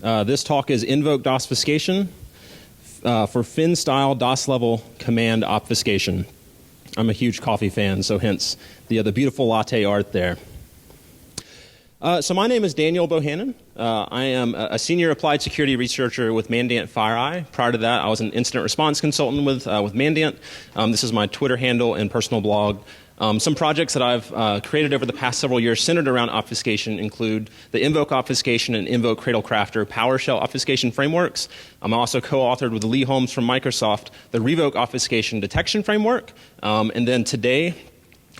This talk is Invoke-Obfuscation for Fin-style DOS-level command obfuscation. I'm a huge coffee fan, so hence the beautiful latte art there. So my name is Daniel Bohannon. I am a senior applied security researcher with Mandiant FireEye. Prior to that, I was an incident response consultant with Mandiant. This is my Twitter handle and personal blog. Some projects that I've created over the past several years centered around obfuscation include the Invoke-Obfuscation and Invoke-CradleCrafter PowerShell obfuscation frameworks. I'm also co-authored with Lee Holmes from Microsoft the Revoke-Obfuscation detection framework. And then today,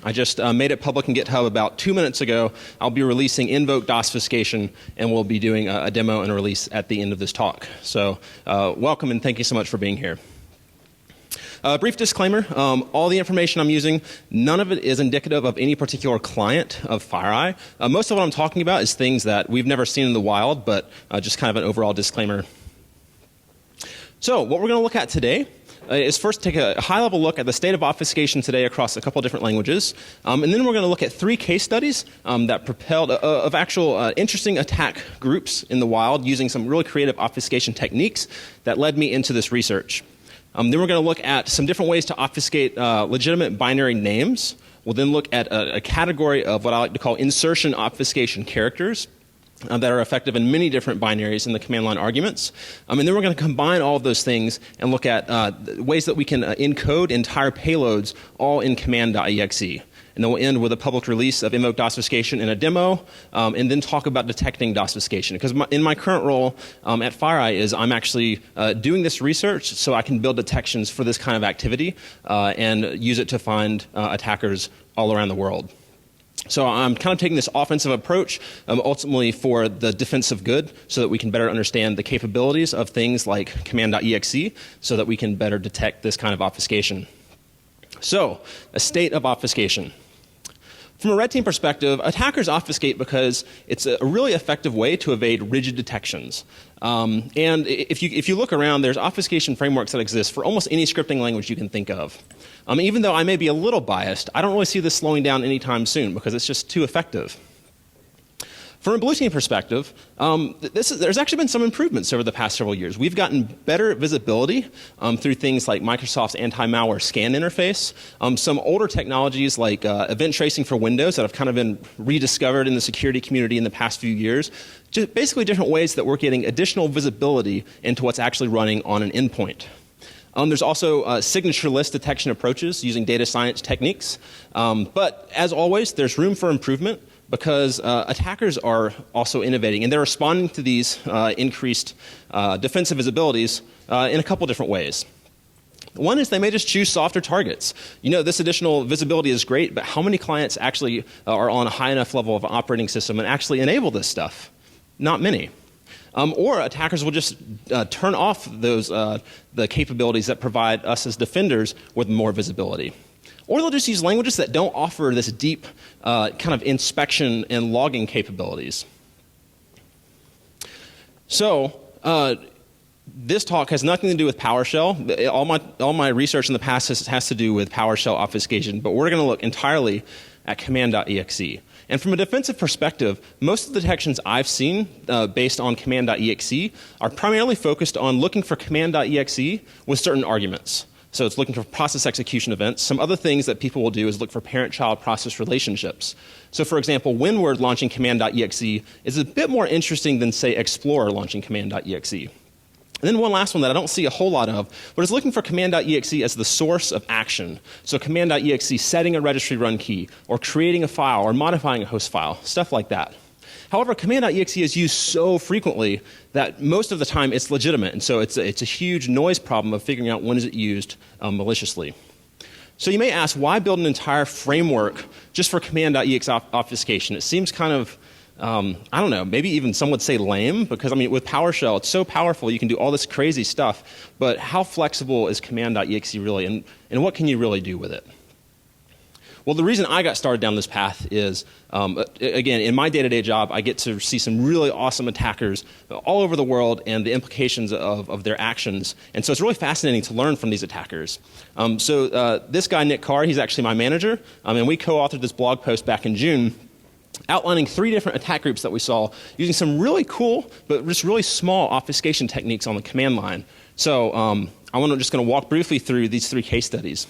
I just made it public in GitHub about 2 minutes ago. I'll be releasing Invoke-DOSfuscation, and we'll be doing a demo and a release at the end of this talk. So welcome, and thank you so much for being here. Brief disclaimer, all the information I'm using, none of it is indicative of any particular client of FireEye. Most of what I'm talking about is things that we've never seen in the wild, but just kind of an overall disclaimer. So what we're going to look at today is first take a high-level look at the state of obfuscation today across a couple different languages. And then we're going to look at 3 case studies that propelled of actual interesting attack groups in the wild using some really creative obfuscation techniques that led me into this research. Then we're going to look at some different ways to obfuscate legitimate binary names. We'll then look at a category of what I like to call insertion obfuscation characters that are effective in many different binaries in the command line arguments. And then we're going to combine all of those things and look at ways that we can encode entire payloads all in command.exe. And then we'll end with a public release of Invoke-Obfuscation in a demo, and then talk about detecting DOSfuscation. Because in my current role at FireEye is I'm actually doing this research so I can build detections for this kind of activity and use it to find attackers all around the world. So I'm kind of taking this offensive approach ultimately for the defensive good so that we can better understand the capabilities of things like command.exe so that we can better detect this kind of obfuscation. So, a state of obfuscation. From a red team perspective, attackers obfuscate because it's a really effective way to evade rigid detections. And if you look around, there's obfuscation frameworks that exist for almost any scripting language you can think of. Even though I may be a little biased, I don't really see this slowing down anytime soon because it's just too effective. From a blue team perspective, there's actually been some improvements over the past several years. We've gotten better visibility through things like Microsoft's anti-malware scan interface, some older technologies like event tracing for Windows that have kind of been rediscovered in the security community in the past few years. Just basically different ways that we're getting additional visibility into what's actually running on an endpoint. There's also signature-less detection approaches using data science techniques. But as always, there's room for improvement because attackers are also innovating, and they're responding to these increased defensive visibilities in a couple different ways. One is they may just choose softer targets. You know, this additional visibility is great, but how many clients actually are on a high enough level of operating system and actually enable this stuff? Not many. Or attackers will just turn off those the capabilities that provide us as defenders with more visibility. Or they'll just use languages that don't offer this deep kind of inspection and logging capabilities. So this talk has nothing to do with PowerShell. All my research in the past has to do with PowerShell obfuscation, but we're going to look entirely at command.exe. And from a defensive perspective, most of the detections I've seen based on command.exe are primarily focused on looking for command.exe with certain arguments. So it's looking for process execution events. Some other things that people will do is look for parent-child process relationships. So for example, WinWord launching command.exe is a bit more interesting than, say, Explorer launching command.exe. And then one last one that I don't see a whole lot of, but is looking for command.exe as the source of action. So command.exe setting a registry run key, or creating a file, or modifying a host file, stuff like that. However, command.exe is used so frequently that most of the time it's legitimate, and so it's a huge noise problem of figuring out when is it used maliciously. So you may ask, why build an entire framework just for command.exe obfuscation? It seems kind of, I don't know, maybe even some would say lame, because I mean with PowerShell it's so powerful you can do all this crazy stuff, but how flexible is command.exe really, and what can you really do with it? Well, the reason I got started down this path is, again, in my day-to-day job, I get to see some really awesome attackers all over the world and the implications of their actions. And so it's really fascinating to learn from these attackers. So this guy, Nick Carr, he's actually my manager, and we co-authored this blog post back in June. outlining 3 different attack groups that we saw using some really cool but just really small obfuscation techniques on the command line. So I'm just going to walk briefly through these 3 case studies.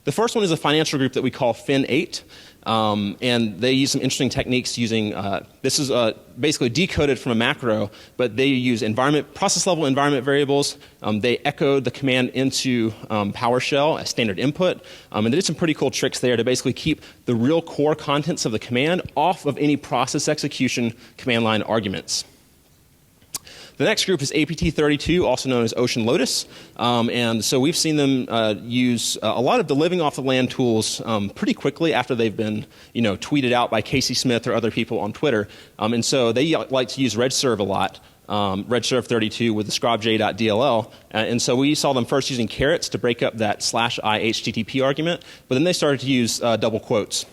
The first one is a financial group that we call FIN8. And they use some interesting techniques using, this is basically decoded from a macro, but they use process level environment variables. They echoed the command into PowerShell as standard input. And they did some pretty cool tricks there to basically keep the real core contents of the command off of any process execution command line arguments. The next group is APT32, also known as OceanLotus. And so we've seen them use a lot of the living off the land tools pretty quickly after they've been tweeted out by Casey Smith or other people on Twitter. And so they like to use redserve a lot, redserve32 with the scrobj.dll. And so we saw them first using carets to break up that /i HTTP argument, but then they started to use double quotes.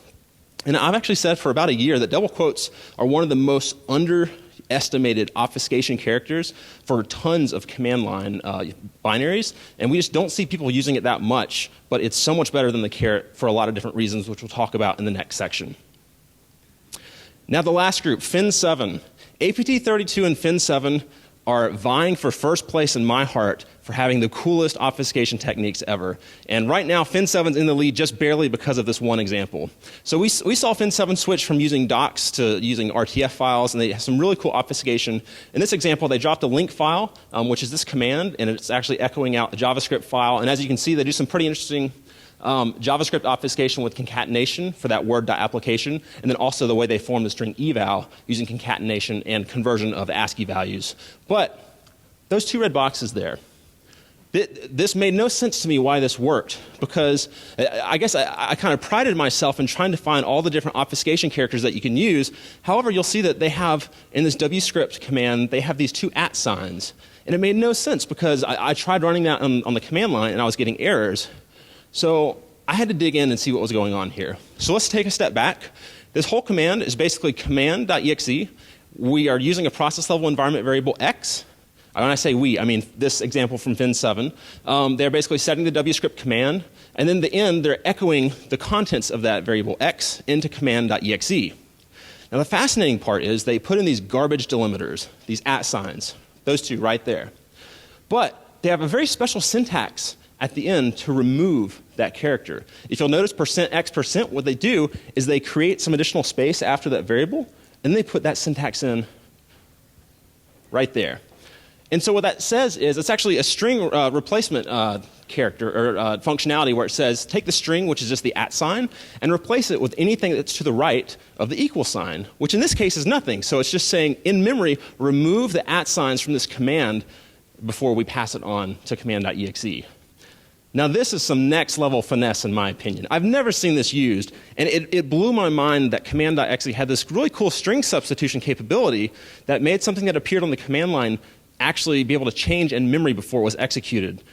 And I've actually said for about a year that double quotes are one of the most underestimated obfuscation characters for tons of command line binaries, and we just don't see people using it that much, but it's so much better than the caret for a lot of different reasons, which we'll talk about in the next section. Now the last group, FIN7. APT32 and FIN7 are vying for first place in my heart for having the coolest obfuscation techniques ever. And right now, FIN7's in the lead just barely because of this one example. So we saw FIN7 switch from using docs to using RTF files, and they have some really cool obfuscation. In this example, they dropped a link file, which is this command, and it's actually echoing out a JavaScript file. And as you can see, they do some pretty interesting JavaScript obfuscation with concatenation for that word.application, and then also the way they form the string eval using concatenation and conversion of ASCII values. But those 2 red boxes there, this made no sense to me why this worked, because I guess I kind of prided myself in trying to find all the different obfuscation characters that you can use. However, you'll see that they have, in this wscript command, they have these 2 @ signs. And it made no sense because I tried running that on the command line and I was getting errors. So I had to dig in and see what was going on here. So let's take a step back. This whole command is basically command.exe. We are using a process level environment variable x. When I say we, I mean this example from FIN7. They're basically setting the wscript command, and then at the end, they're echoing the contents of that variable x into command.exe. Now the fascinating part is they put in these garbage delimiters, these @ signs, those 2 right there. But they have a very special syntax at the end to remove that character. If you'll notice %x%, what they do is they create some additional space after that variable, and they put that syntax in right there. And so what that says is it's actually a string replacement character or functionality where it says take the string, which is just the @ sign, and replace it with anything that's to the right of the equal sign, which in this case is nothing. So it's just saying in memory, remove the @ signs from this command before we pass it on to command.exe. Now this is some next level finesse in my opinion. I've never seen this used, and it blew my mind that command.exe had this really cool string substitution capability that made something that appeared on the command line actually be able to change in memory before it was executed,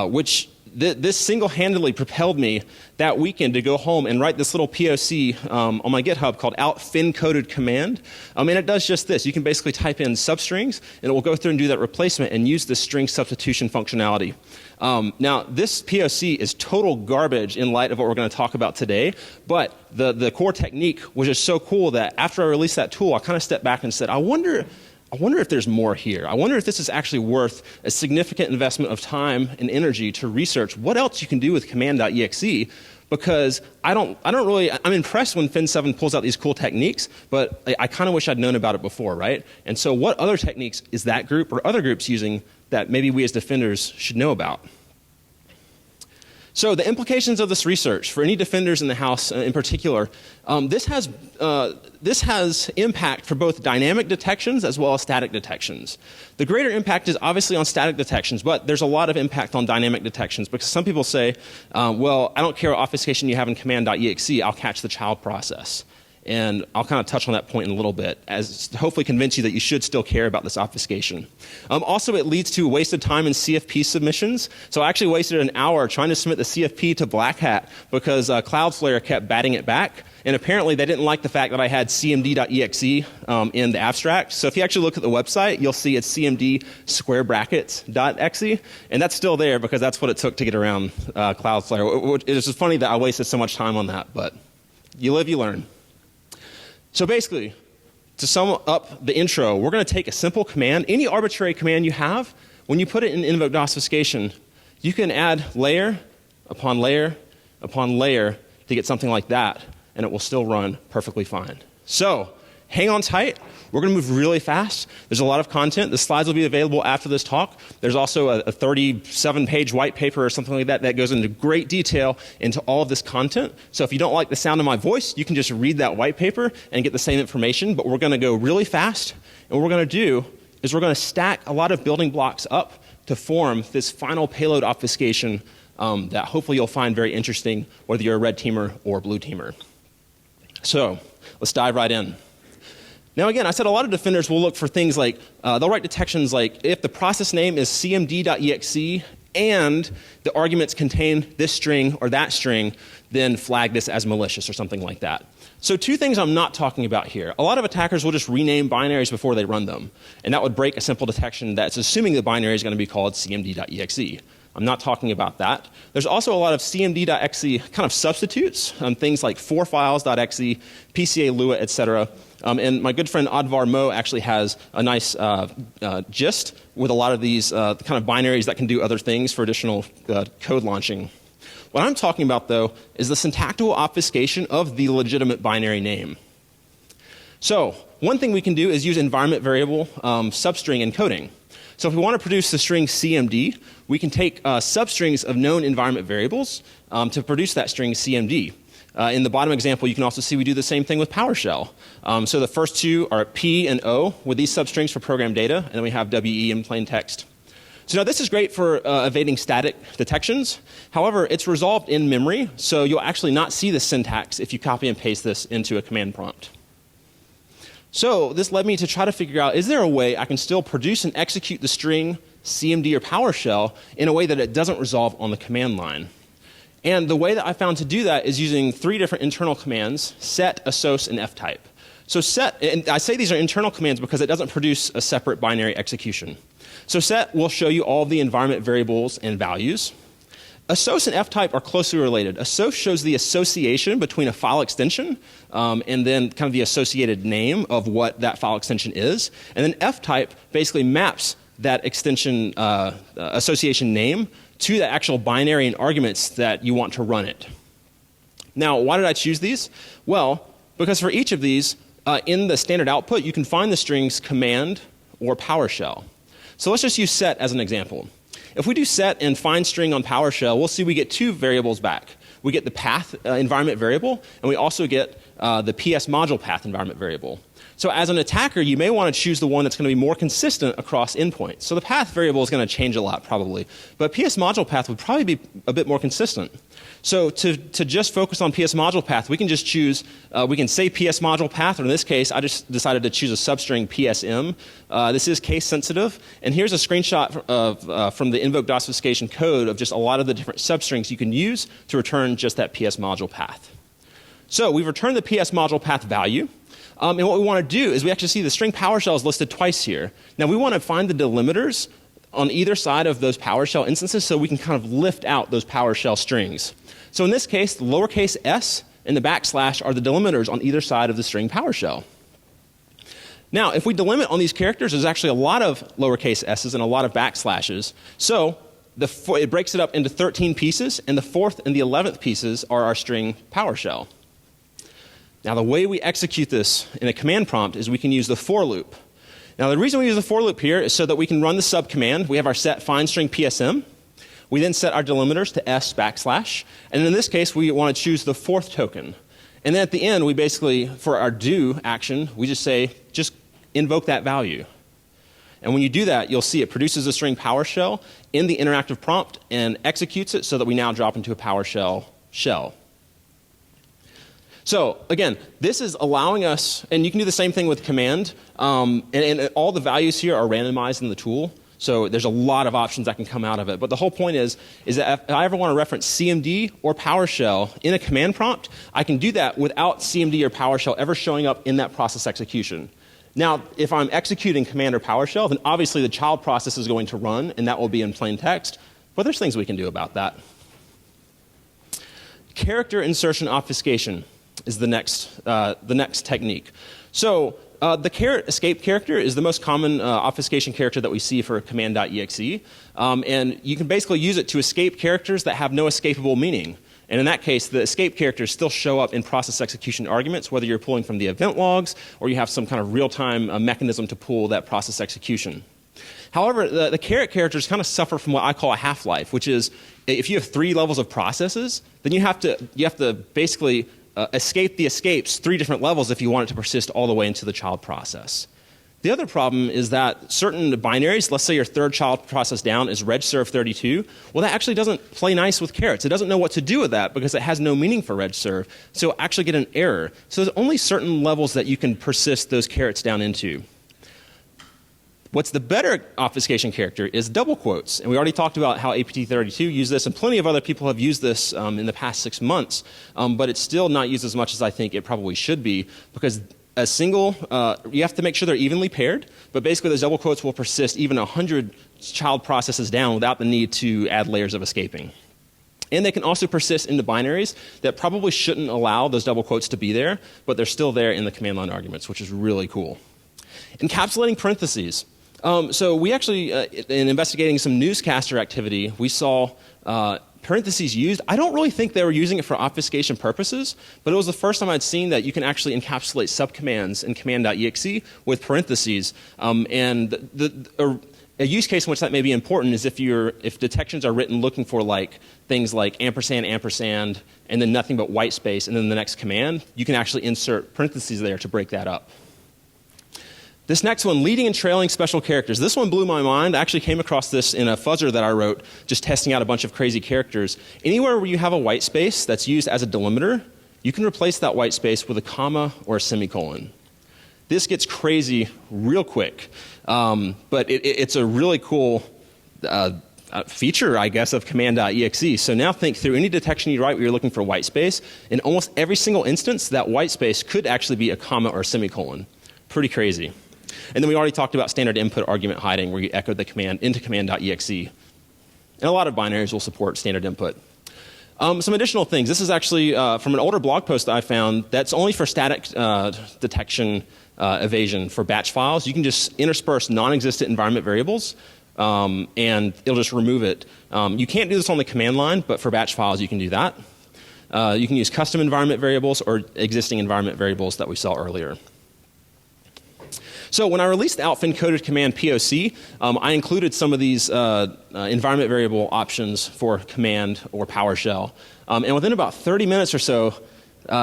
which this single-handedly propelled me that weekend to go home and write this little POC on my GitHub called FINcoded command. And it does just this. You can basically type in substrings, and it will go through and do that replacement and use this string substitution functionality. Now, this POC is total garbage in light of what we're going to talk about today, but the core technique was just so cool that after I released that tool, I kind of stepped back and said, I wonder if there's more here. I wonder if this is actually worth a significant investment of time and energy to research what else you can do with command.exe, because I'm impressed when FIN7 pulls out these cool techniques, but I kind of wish I'd known about it before, right? And so what other techniques is that group or other groups using that maybe we as defenders should know about? So the implications of this research for any defenders in the house in particular, this has impact for both dynamic detections as well as static detections. The greater impact is obviously on static detections, but there's a lot of impact on dynamic detections because some people say, well, I don't care what obfuscation you have in command.exe, I'll catch the child process. And I'll kind of touch on that point in a little bit as to hopefully convince you that you should still care about this obfuscation. Also, it leads to wasted time in CFP submissions. So I actually wasted an hour trying to submit the CFP to Black Hat because Cloudflare kept batting it back. And apparently they didn't like the fact that I had cmd.exe in the abstract. So if you actually look at the website, you'll see it's cmd_brackets.exe. And that's still there because that's what it took to get around Cloudflare. It's just funny that I wasted so much time on that, but you live, you learn. So basically, to sum up the intro, we're going to take a simple command, any arbitrary command you have. When you put it in Invoke-Obfuscation, you can add layer upon layer upon layer to get something like that, and it will still run perfectly fine. So hang on tight. We're going to move really fast. There's a lot of content. The slides will be available after this talk. There's also a 37-page white paper or something like that that goes into great detail into all of this content. So if you don't like the sound of my voice, you can just read that white paper and get the same information. But we're going to go really fast. And what we're going to do is we're going to stack a lot of building blocks up to form this final payload obfuscation that hopefully you'll find very interesting, whether you're a red teamer or a blue teamer. So let's dive right in. Now again, I said a lot of defenders will look for things like, they'll write detections like if the process name is cmd.exe and the arguments contain this string or that string, then flag this as malicious or something like that. So two things I'm not talking about here. A lot of attackers will just rename binaries before they run them, and that would break a simple detection that's assuming the binary is going to be called cmd.exe. I'm not talking about that. There's also a lot of cmd.exe kind of substitutes, things like forfiles.exe, PCA Lua, etc. And my good friend Advar Mo actually has a nice gist with a lot of these kind of binaries that can do other things for additional code launching. What I'm talking about, though, is the syntactical obfuscation of the legitimate binary name. So one thing we can do is use environment variable substring encoding. So if we want to produce the string CMD, we can take substrings of known environment variables to produce that string CMD. In the bottom example, you can also see we do the same thing with PowerShell. So the first two are P and O with these substrings for program data, and then we have WE in plain text. So now this is great for evading static detections. However, it's resolved in memory, so you'll actually not see the syntax if you copy and paste this into a command prompt. So this led me to try to figure out, is there a way I can still produce and execute the string CMD or PowerShell in a way that it doesn't resolve on the command line? And the way that I found to do that is using three different internal commands, set, assoc, and ftype. So set, and I say these are internal commands because it doesn't produce a separate binary execution. So set will show you all of the environment variables and values. Assoc and ftype are closely related. Assoc shows the association between a file extension and then kind of the associated name of what that file extension is. And then ftype basically maps that extension association name to the actual binary and arguments that you want to run it. Now, why did I choose these? Well, because for each of these, in the standard output, you can find the strings command or PowerShell. So let's just use set as an example. If we do set and find string on PowerShell, we'll see we get two variables back. We get the path environment variable, and we also get the PS module path environment variable. So as an attacker, you may want to choose the one that's going to be more consistent across endpoints. So the path variable is going to change a lot probably, but PS module path would probably be a bit more consistent. So to just focus on PS module path, we can just choose, we can say PS module path, or in this case, I just decided to choose a substring PSM. This is case sensitive, and here's a screenshot of, from the Invoke-Obfuscation code of just a lot of the different substrings you can use to return just that PS module path. So we've returned the PS module path value. And what we want to do is we actually see the string PowerShell is listed twice here. Now we want to find the delimiters on either side of those PowerShell instances so we can kind of lift out those PowerShell strings. So in this case, the lowercase s and the backslash are the delimiters on either side of the string PowerShell. Now, if we delimit on these characters, there's actually a lot of lowercase s's and a lot of backslashes. So it breaks it up into 13 pieces, and the 4th and the 11th pieces are our string PowerShell. Now, the way we execute this in a command prompt is we can use the for loop. Now, the reason we use the for loop here is so that we can run the sub command. We have our set find string PSM. We then set our delimiters to s backslash. And in this case, we want to choose the 4th token. And then at the end, we basically, for our do action, we just say, just invoke that value. And when you do that, you'll see it produces a string PowerShell in the interactive prompt and executes it so that we now drop into a PowerShell shell. So again, this is allowing us, and you can do the same thing with command, and all the values here are randomized in the tool. So there's a lot of options that can come out of it. But the whole point is that if I ever want to reference CMD or PowerShell in a command prompt, I can do that without CMD or PowerShell ever showing up in that process execution. Now, if I'm executing command or PowerShell, then obviously the child process is going to run, and that will be in plain text. But there's things we can do about that. Character insertion obfuscation. is the next technique. So the caret escape character is the most common obfuscation character that we see for command.exe. And you can basically use it to escape characters that have no escapable meaning. And in that case, the escape characters still show up in process execution arguments, whether you're pulling from the event logs or you have some kind of real-time mechanism to pull that process execution. However, the caret characters kind of suffer from what I call a half-life, which is if you have 3 levels of processes, then you have to basically escape the escapes 3 different levels if you want it to persist all the way into the child process. The other problem is that certain binaries, let's say your third child process down is regserve32, well, that actually doesn't play nice with carets. It doesn't know what to do with that because it has no meaning for regserve, so it'll actually get an error. So there's only certain levels that you can persist those carets down into. What's the better obfuscation character is double quotes. And we already talked about how APT32 used this, and plenty of other people have used this in the past 6 months. But it's still not used as much as I think it probably should be, because a single, you have to make sure they're evenly paired, but basically those double quotes will persist even 100 child processes down without the need to add layers of escaping. And they can also persist into binaries that probably shouldn't allow those double quotes to be there, but they're still there in the command line arguments, which is really cool. Encapsulating parentheses. So we actually, in investigating some newscaster activity, we saw parentheses used. I don't really think they were using it for obfuscation purposes, but it was the first time I'd seen that you can actually encapsulate subcommands in command.exe with parentheses. And a use case in which that may be important is if detections are written looking for things like ampersand, ampersand, and then nothing but white space, and then the next command, you can actually insert parentheses there to break that up. This next one, leading and trailing special characters. This one blew my mind. I actually came across this in a fuzzer that I wrote, just testing out a bunch of crazy characters. Anywhere where you have a white space that's used as a delimiter, you can replace that white space with a comma or a semicolon. This gets crazy real quick, but it's a really cool feature, I guess, of command.exe. So now think through any detection you write where you're looking for white space. In almost every single instance, that white space could actually be a comma or a semicolon. Pretty crazy. And then we already talked about standard input argument hiding, where you echo the command into command.exe. And a lot of binaries will support standard input. Some additional things. This is actually from an older blog post that I found that's only for static detection evasion for batch files. You can just intersperse non-existent environment variables, and it'll just remove it. You can't do this on the command line, but for batch files you can do that. You can use custom environment variables or existing environment variables that we saw earlier. So when I released the FINcoded command POC, I included some of these environment variable options for command or PowerShell. And within about 30 minutes or so,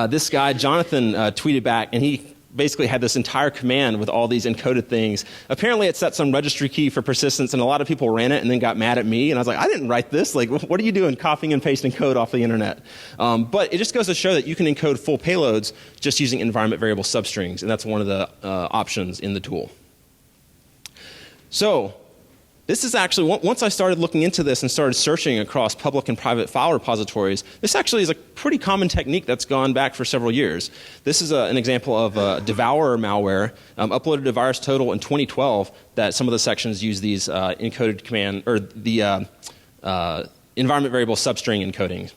this guy, Jonathan, tweeted back, and he basically had this entire command with all these encoded things. Apparently it set some registry key for persistence, and a lot of people ran it and then got mad at me. And I was like, I didn't write this. Like, what are you doing copying and pasting code off the internet? But it just goes to show that you can encode full payloads just using environment variable substrings, and that's one of the options in the tool. So this is actually, once I started looking into this and started searching across public and private file repositories, this actually is a pretty common technique that's gone back for several years. This is an example of devourer malware uploaded to VirusTotal in 2012 that some of the sections use these encoded command, or the environment variable substring encoding.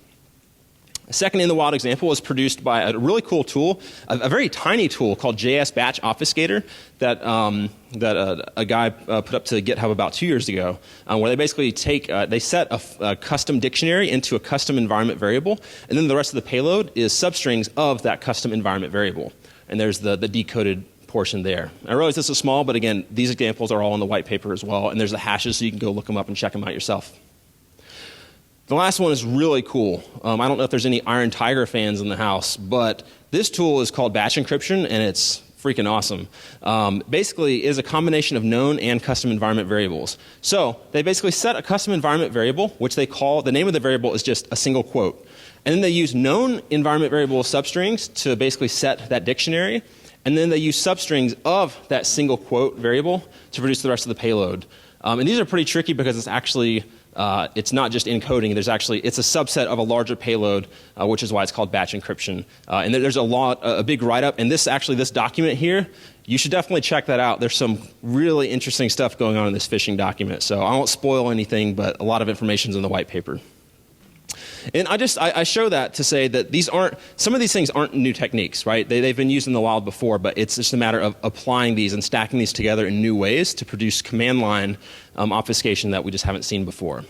A second in the wild example was produced by a really cool tool, a very tiny tool called JS Batch Obfuscator that a guy put up to GitHub about 2 years ago, where they basically they set a custom dictionary into a custom environment variable, and then the rest of the payload is substrings of that custom environment variable. And there's the decoded portion there. I realize this is small, but again, these examples are all in the white paper as well, and there's the hashes so you can go look them up and check them out yourself. The last one is really cool. I don't know if there's any Iron Tiger fans in the house, but this tool is called Batch Encryption, and it's freaking awesome. Basically, it is a combination of known and custom environment variables. So they basically set a custom environment variable, which they call, the name of the variable is just a single quote. And then they use known environment variable substrings to basically set that dictionary, and then they use substrings of that single quote variable to produce the rest of the payload. And these are pretty tricky because it's actually it's not just encoding. It's a subset of a larger payload, which is why it's called batch encryption. And there's a big write-up. And this document here, you should definitely check that out. There's some really interesting stuff going on in this phishing document. So I won't spoil anything, but a lot of information is in the white paper. And I show that to say that some of these things aren't new techniques, right? They've been used in the wild before, but it's just a matter of applying these and stacking these together in new ways to produce command line obfuscation that we just haven't seen before.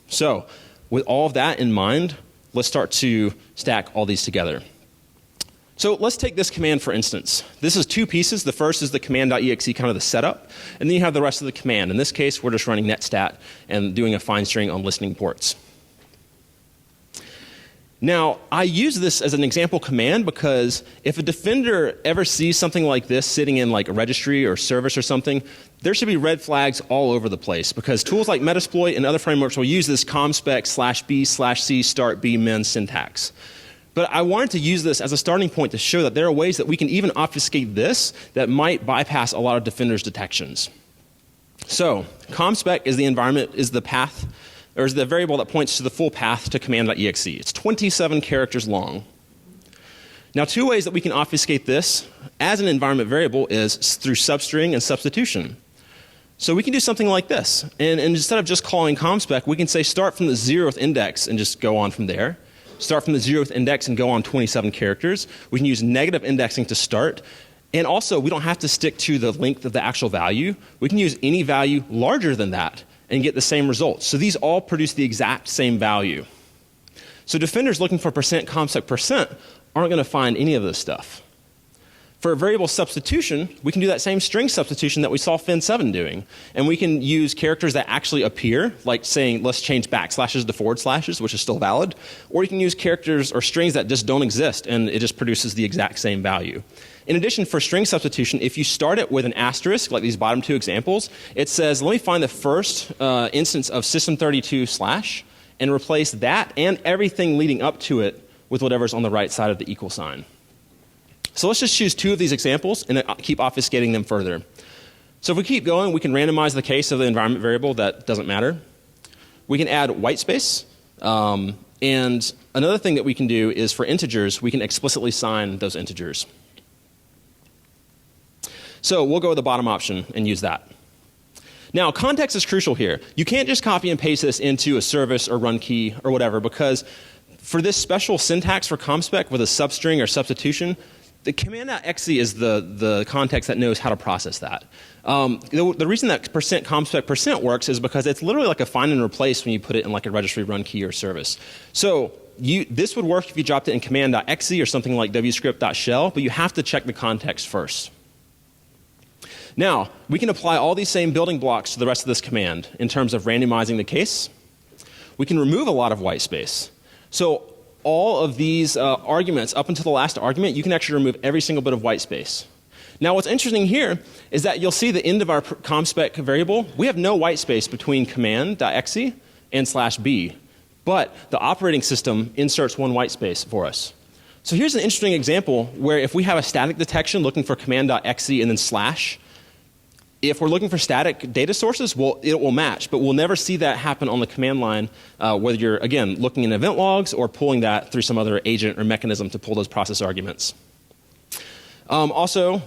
So with all of that in mind, let's start to stack all these together. So let's take this command for instance. This is two pieces. The first is the command.exe, kind of the setup, and then you have the rest of the command. In this case, we're just running netstat and doing a find string on listening ports. Now, I use this as an example command because if a defender ever sees something like this sitting in like a registry or service or something, there should be red flags all over the place because tools like Metasploit and other frameworks will use this comspec/b/c start b min syntax. But I wanted to use this as a starting point to show that there are ways that we can even obfuscate this that might bypass a lot of defenders' detections. So comspec is the environment, is the path, or is the variable that points to the full path to command.exe. It's 27 characters long. Now, two ways that we can obfuscate this as an environment variable is through substring and substitution. So we can do something like this. And instead of just calling comspec, we can say start from the 0th index and just go on from there. Start from the 0th index and go on 27 characters. We can use negative indexing to start. And also, we don't have to stick to the length of the actual value. We can use any value larger than that and get the same results. So these all produce the exact same value. So defenders looking for %comspec% aren't going to find any of this stuff. For a variable substitution, we can do that same string substitution that we saw Fin7 doing. And we can use characters that actually appear, like saying let's change backslashes to forward slashes, which is still valid. Or you can use characters or strings that just don't exist, and it just produces the exact same value. In addition, for string substitution, if you start it with an asterisk, like these bottom two examples, it says let me find the first instance of system32/ and replace that and everything leading up to it with whatever's on the right side of the equal sign. So let's just choose two of these examples and keep obfuscating them further. So if we keep going, we can randomize the case of the environment variable that doesn't matter. We can add white space. And another thing that we can do is for integers, we can explicitly sign those integers. So we'll go with the bottom option and use that. Now, context is crucial here. You can't just copy and paste this into a service or run key or whatever, because for this special syntax for comspec with a substring or substitution, the command.exe is the context that knows how to process that. The reason that %comspec% works is because it's literally like a find and replace when you put it in like a registry run key or service. So this would work if you dropped it in command.exe or something like wscript.shell, but you have to check the context first. Now, we can apply all these same building blocks to the rest of this command in terms of randomizing the case. We can remove a lot of white space. So all of these arguments up until the last argument, you can actually remove every single bit of white space. Now what's interesting here is that you'll see the end of our comspec variable, we have no white space between command.exe and /b, but the operating system inserts one white space for us. So here's an interesting example where if we have a static detection looking for command.exe and then /, if we're looking for static data sources, it will match, but we'll never see that happen on the command line, whether you're, again, looking in event logs or pulling that through some other agent or mechanism to pull those process arguments. Also,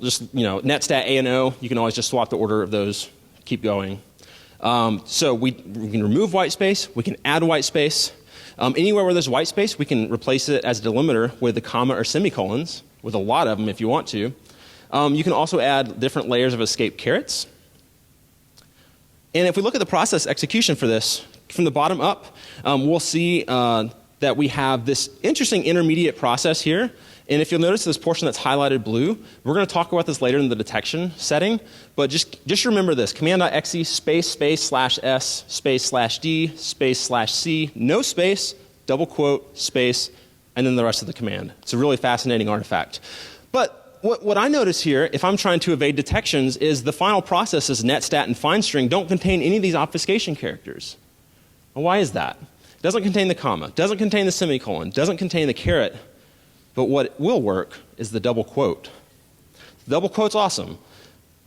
just netstat A and O, you can always just swap the order of those, keep going. So we can remove white space, we can add white space. Anywhere where there's white space, we can replace it as a delimiter with a comma or semicolons, with a lot of them if you want to. You can also add different layers of escape carets. And if we look at the process execution for this, from the bottom up, we'll see that we have this interesting intermediate process here. And if you'll notice this portion that's highlighted blue, we're going to talk about this later in the detection setting. But just remember this, command.exe space /s space /d space /c, no space, double quote, space, and then the rest of the command. It's a really fascinating artifact. But what I notice here, if I'm trying to evade detections, is the final processes, netstat and findstring, don't contain any of these obfuscation characters. Well, why is that? It doesn't contain the comma, doesn't contain the semicolon, doesn't contain the caret, but what will work is the double quote. The double quote's awesome.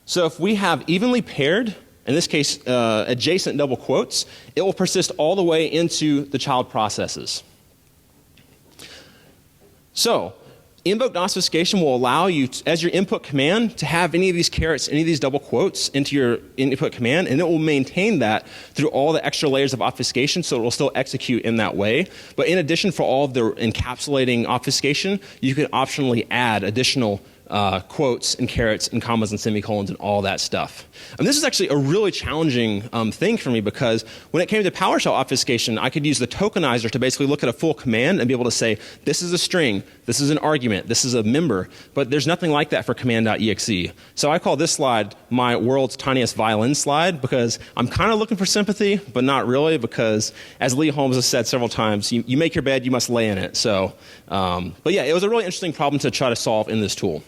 So if we have evenly paired, in this case adjacent double quotes, it will persist all the way into the child processes. So Invoke-Obfuscation will allow you, as your input command, to have any of these carets, any of these double quotes into your input command, and it will maintain that through all the extra layers of obfuscation, so it will still execute in that way. But in addition, for all of the encapsulating obfuscation, you can optionally add additional quotes and carets and commas and semicolons and all that stuff. And this is actually a really challenging thing for me, because when it came to PowerShell obfuscation, I could use the tokenizer to basically look at a full command and be able to say, this is a string, this is an argument, this is a member, but there's nothing like that for command.exe. So I call this slide my world's tiniest violin slide, because I'm kind of looking for sympathy, but not really, because as Lee Holmes has said several times, you make your bed, you must lay in it. So, but yeah, it was a really interesting problem to try to solve in this tool.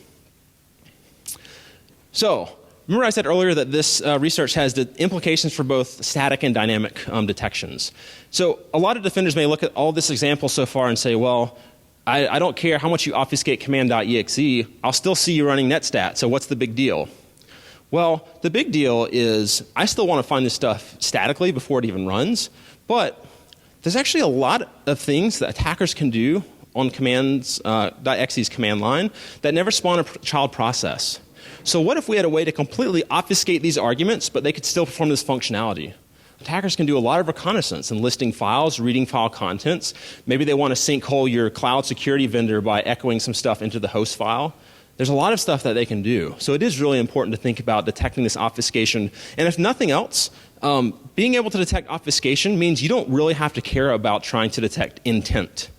So, remember I said earlier that this research has the implications for both static and dynamic detections. So, a lot of defenders may look at all this example so far and say, well, I don't care how much you obfuscate command.exe, I'll still see you running netstat, so what's the big deal? Well, the big deal is I still want to find this stuff statically before it even runs, but there's actually a lot of things that attackers can do on commands.exe's command line that never spawn a child process. So what if we had a way to completely obfuscate these arguments, but they could still perform this functionality? Attackers can do a lot of reconnaissance in listing files, reading file contents. Maybe they want to sinkhole your cloud security vendor by echoing some stuff into the host file. There's a lot of stuff that they can do. So it is really important to think about detecting this obfuscation. And if nothing else, being able to detect obfuscation means you don't really have to care about trying to detect intent.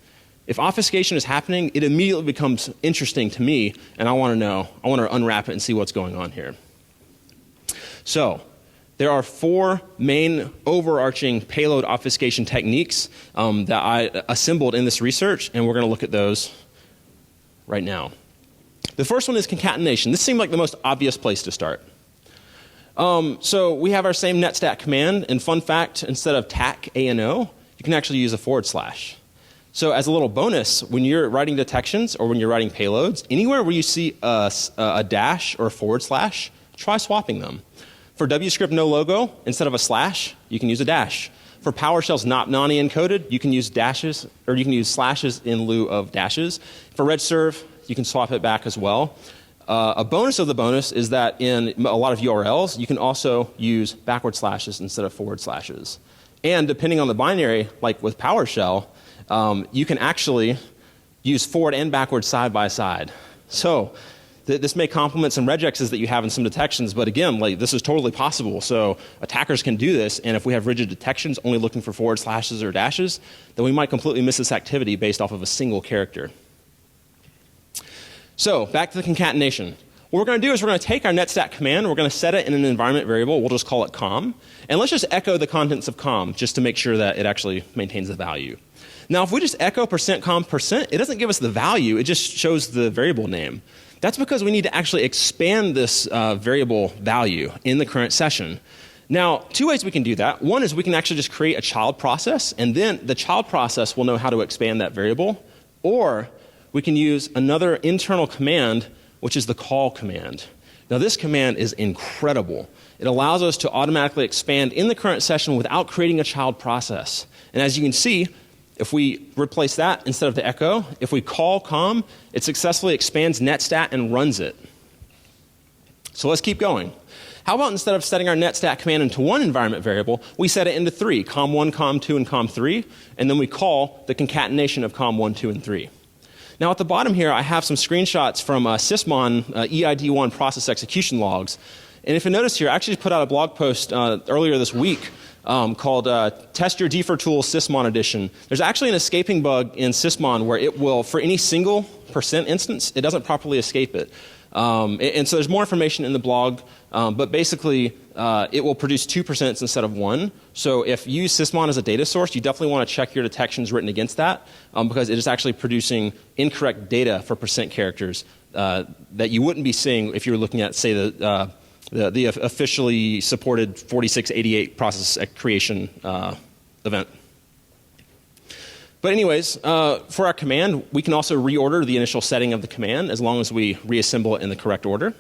If obfuscation is happening, it immediately becomes interesting to me, and I want to know. I want to unwrap it and see what's going on here. So, there are 4 main overarching payload obfuscation techniques that I assembled in this research, and we're going to look at those right now. The first one is concatenation. This seemed like the most obvious place to start. So, we have our same netstat command, and fun fact, instead of tac ANO, you can actually use a /. So as a little bonus, when you're writing detections or when you're writing payloads, anywhere where you see a dash or a /, try swapping them. For WScript no logo, instead of a slash, you can use a dash. For PowerShell's not nani encoded, you can use dashes, or you can use slashes in lieu of dashes. For regserve, you can swap it back as well. A bonus of the bonus is that in a lot of URLs, you can also use backward slashes instead of forward slashes. And depending on the binary, like with PowerShell, you can actually use forward and backward side by side. So this may complement some regexes that you have in some detections, but again, like, this is totally possible. So attackers can do this, and if we have rigid detections only looking for forward slashes or dashes, then we might completely miss this activity based off of a single character. So back to the concatenation. What we're going to do is we're going to take our netstat command, we're going to set it in an environment variable, we'll just call it com, and let's just echo the contents of com just to make sure that it actually maintains the value. Now, if we just echo %com%, it doesn't give us the value, it just shows the variable name. That's because we need to actually expand this variable value in the current session. Now, 2 ways we can do that. One is we can actually just create a child process, and then the child process will know how to expand that variable. Or we can use another internal command, which is the call command. Now, this command is incredible. It allows us to automatically expand in the current session without creating a child process. And as you can see, if we replace that instead of the echo, if we call com, it successfully expands netstat and runs it. So let's keep going. How about instead of setting our netstat command into one environment variable, we set it into 3, com1, com2, and com3, and then we call the concatenation of com1, 2, and 3. Now at the bottom here, I have some screenshots from sysmon EID1 process execution logs. And if you notice here, I actually put out a blog post earlier this week called Test Your Defer Tool Sysmon Edition. There's actually an escaping bug in Sysmon where it will, for any single % instance, it doesn't properly escape it. And so there's more information in the blog, but basically it will produce 2% instead of 1. So if you use Sysmon as a data source, you definitely want to check your detections written against that, because it is actually producing incorrect data for % characters that you wouldn't be seeing if you were looking at, say, the officially supported 4688 process creation event. But anyways, for our command, we can also reorder the initial setting of the command as long as we reassemble it in the correct order.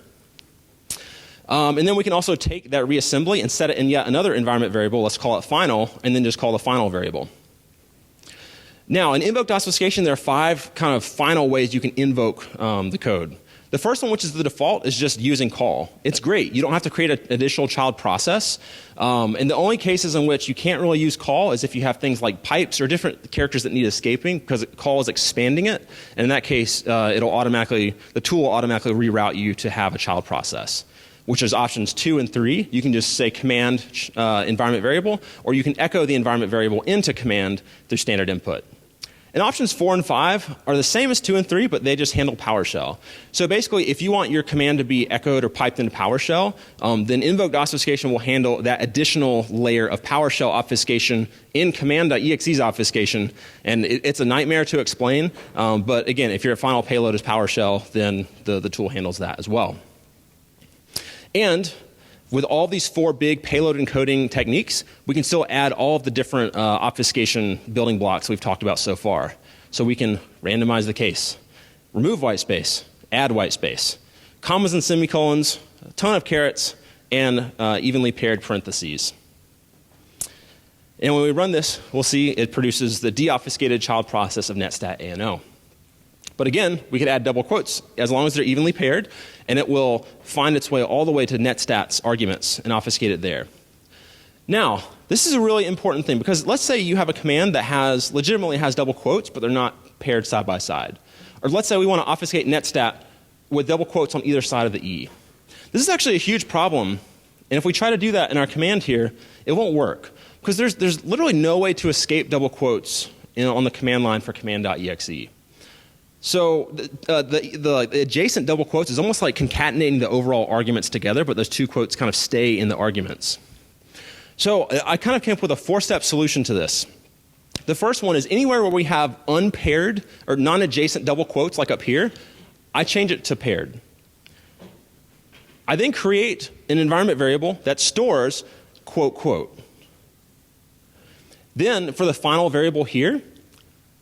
And then we can also take that reassembly and set it in yet another environment variable, let's call it final, and then just call the final variable. Now, in Invoke-Obfuscation, there are 5 kind of final ways you can invoke the code. The first one, which is the default, is just using call. It's great. You don't have to create an additional child process. And the only cases in which you can't really use call is if you have things like pipes or different characters that need escaping, because call is expanding it. And in that case, the tool will automatically reroute you to have a child process, which is options 2 and 3. You can just say command environment variable, or you can echo the environment variable into command through standard input. And options 4 and 5 are the same as 2 and 3, but they just handle PowerShell. So basically, if you want your command to be echoed or piped into PowerShell, then Invoke-Obfuscation will handle that additional layer of PowerShell obfuscation in command.exe's obfuscation. And it's a nightmare to explain. But again, if your final payload is PowerShell, then the tool handles that as well. And with all these 4 big payload encoding techniques, we can still add all of the different obfuscation building blocks we've talked about so far. So we can randomize the case, remove white space, add white space, commas and semicolons, a ton of carets, and evenly paired parentheses. And when we run this, we'll see it produces the deobfuscated child process of netstat ANO. But again, we could add double quotes as long as they're evenly paired, and it will find its way all the way to netstat's arguments and obfuscate it there. Now, this is a really important thing, because let's say you have a command that legitimately has double quotes, but they're not paired side by side. Or let's say we want to obfuscate netstat with double quotes on either side of the E. This is actually a huge problem, and if we try to do that in our command here, it won't work, because there's literally no way to escape double quotes on the command line for command.exe. So the adjacent double quotes is almost like concatenating the overall arguments together, but those 2 quotes kind of stay in the arguments. So I kind of came up with a 4-step solution to this. The first one is anywhere where we have unpaired or non-adjacent double quotes, like up here, I change it to paired. I then create an environment variable that stores quote, quote. Then for the final variable here,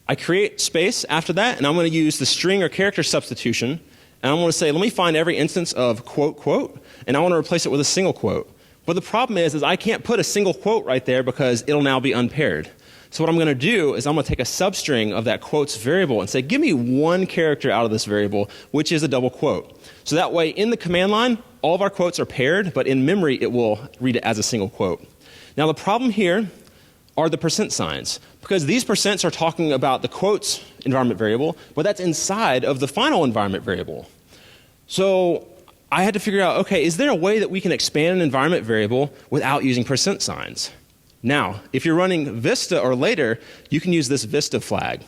I create space after that, and I'm going to use the string or character substitution, and I'm going to say, let me find every instance of quote, quote, and I want to replace it with a single quote. But the problem is I can't put a single quote right there because it'll now be unpaired. So what I'm going to do is I'm going to take a substring of that quotes variable and say, give me one character out of this variable, which is a double quote. So that way, in the command line, all of our quotes are paired, but in memory, it will read it as a single quote. Now the problem here are the percent signs, because these percents are talking about the quotes environment variable, but that's inside of the final environment variable. So I had to figure out, okay, is there a way that we can expand an environment variable without using percent signs? Now, if you're running Vista or later, you can use this Vista flag.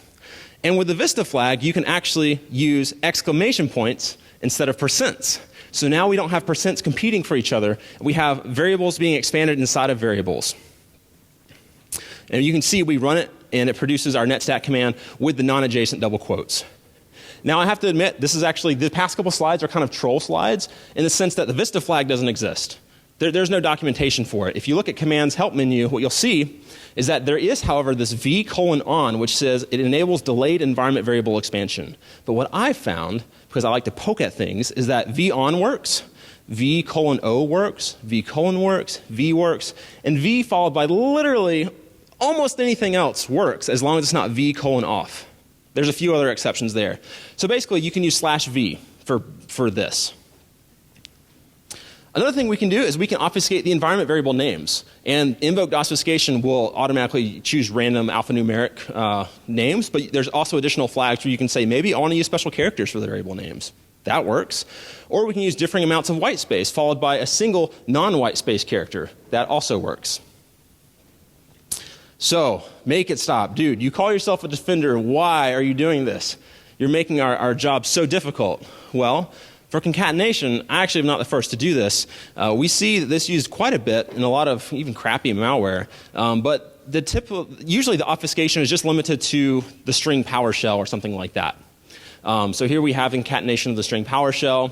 And with the Vista flag, you can actually use exclamation points instead of percents. So now we don't have percents competing for each other. We have variables being expanded inside of variables. And you can see we run it, and it produces our netstat command with the non-adjacent double quotes. Now I have to admit, this is actually, the past couple slides are kind of troll slides in the sense that the Vista flag doesn't exist. There's no documentation for it. If you look at Command's help menu, what you'll see is that there is, however, this v:on, which says it enables delayed environment variable expansion. But what I found, because I like to poke at things, is that v:on works, v:0 works, v:: works, v works, and v followed by literally almost anything else works as long as it's not v::off. There's a few other exceptions there. So basically, you can use /v for this. Another thing we can do is we can obfuscate the environment variable names. And Invoke-Obfuscation will automatically choose random alphanumeric names, but there's also additional flags where you can say, maybe I want to use special characters for the variable names. That works. Or we can use differing amounts of white space followed by a single non-white space character. That also works. So, make it stop. Dude, you call yourself a defender. Why are you doing this? You're making our job so difficult. Well, for concatenation, I actually am not the first to do this. We see this used quite a bit in a lot of even crappy malware. But usually the obfuscation is just limited to the string PowerShell or something like that. So here we have concatenation of the string PowerShell.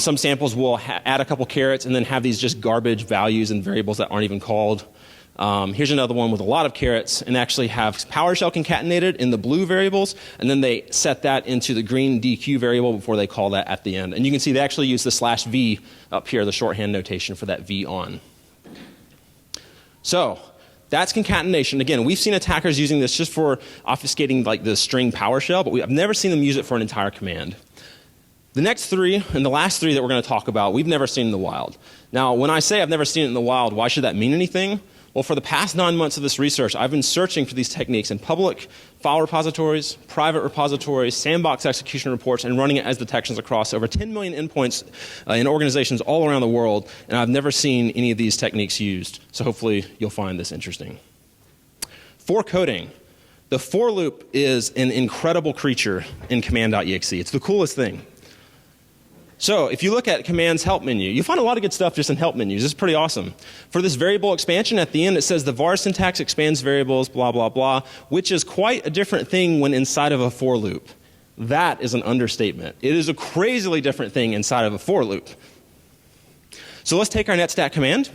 Some samples will add a couple carets and then have these just garbage values and variables that aren't even called. Here's another one with a lot of carets and actually have PowerShell concatenated in the blue variables, and then they set that into the green DQ variable before they call that at the end. And you can see they actually use the /v up here, the shorthand notation for that v::on. So That's concatenation. Again, we've seen attackers using this just for obfuscating like the string PowerShell, but I've never seen them use it for an entire command. The next three and the last three that we're going to talk about, we've never seen in the wild. Now, when I say I've never seen it in the wild, why should that mean anything? Well, for the past 9 months of this research, I've been searching for these techniques in public file repositories, private repositories, sandbox execution reports, and running it as detections across over 10 million endpoints in organizations all around the world, and I've never seen any of these techniques used. So hopefully you'll find this interesting. FORcoding. The for loop is an incredible creature in command.exe. It's the coolest thing. So if you look at command's help menu, you find a lot of good stuff just in help menus. This is pretty awesome. For this variable expansion, at the end it says the var syntax expands variables, blah, blah, blah, which is quite a different thing when inside of a for loop. That is an understatement. It is a crazily different thing inside of a for loop. So let's take our netstat command.